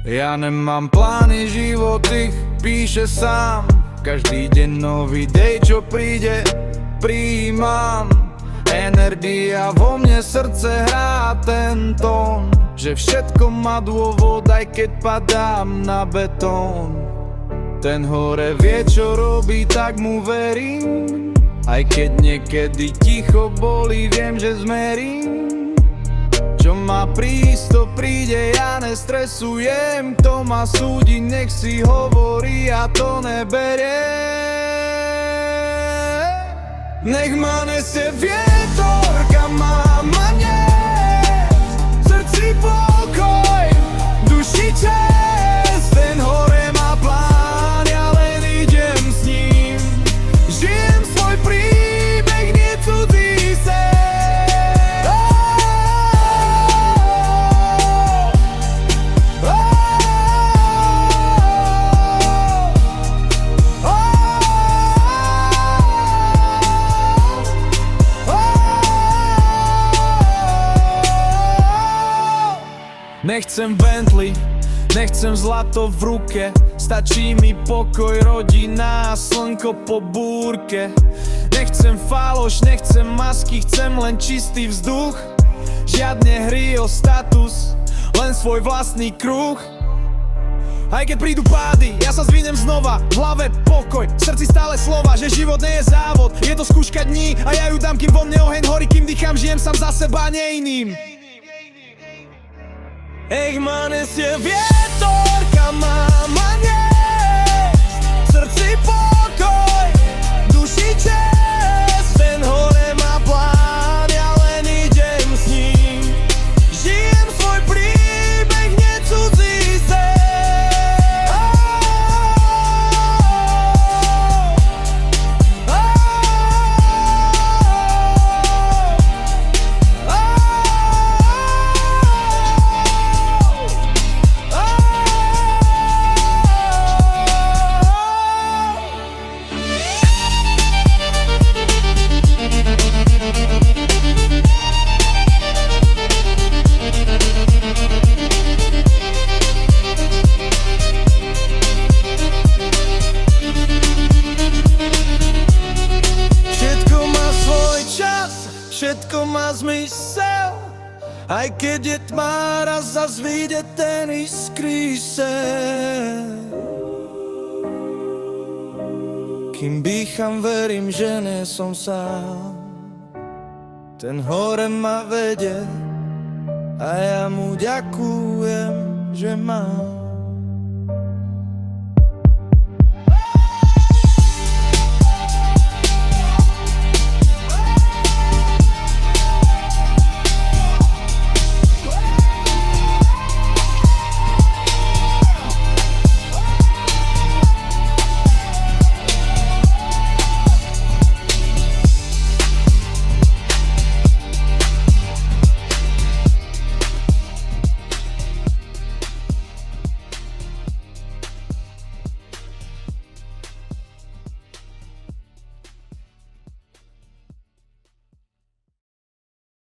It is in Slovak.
Ja nemám plány, život ich píše sám. Každý deň nový dej, čo príde, prijímam. Energia vo mne, srdce hrá ten tón, že všetko má dôvod, aj keď padám na betón. Ten hore vie, čo robí, tak mu verím. Aj keď niekedy ticho bolí, viem, že zmerím. Čo má prísť, to príde, ja nestresujem. Kto ma súdi, nech si hovorí, ja to neberie. Nech ma nesie vietor, kam mám ma niesť. V srdci pokoj, duši čest. Ten hore má plán, ja len idem s ním. Žijem svoj príbeh, nie cudzí sen. Nechcem Bentley, nechcem zlato v ruke. Stačí mi pokoj, rodina a slnko po búrke. Nechcem faloš, nechcem masky, chcem len čistý vzduch. Žiadne hry o status, len svoj vlastný kruh. Aj keď prídu pády, ja sa zvinem znova. V hlave pokoj, v srdci stále slova, že život nie je závod, je to skúška dní. A ja ju dám, kým vo mne oheň horí, kým dýcham, žijem sám za seba, nie iným. Nech ma nesie vietor, kam mám ma niesť. V srdci pokoj, duši čest. Ten hore má plán, ja len idem s ním. Žijem svoj príbeh, nie cudzí sen. Všetko má zmysel, aj keď je tma, raz zas vyjde ten iskrý sen. Kým dýcham, verím, že nie som sám. Ten hore ma vedie a ja mu ďakujem, že mám.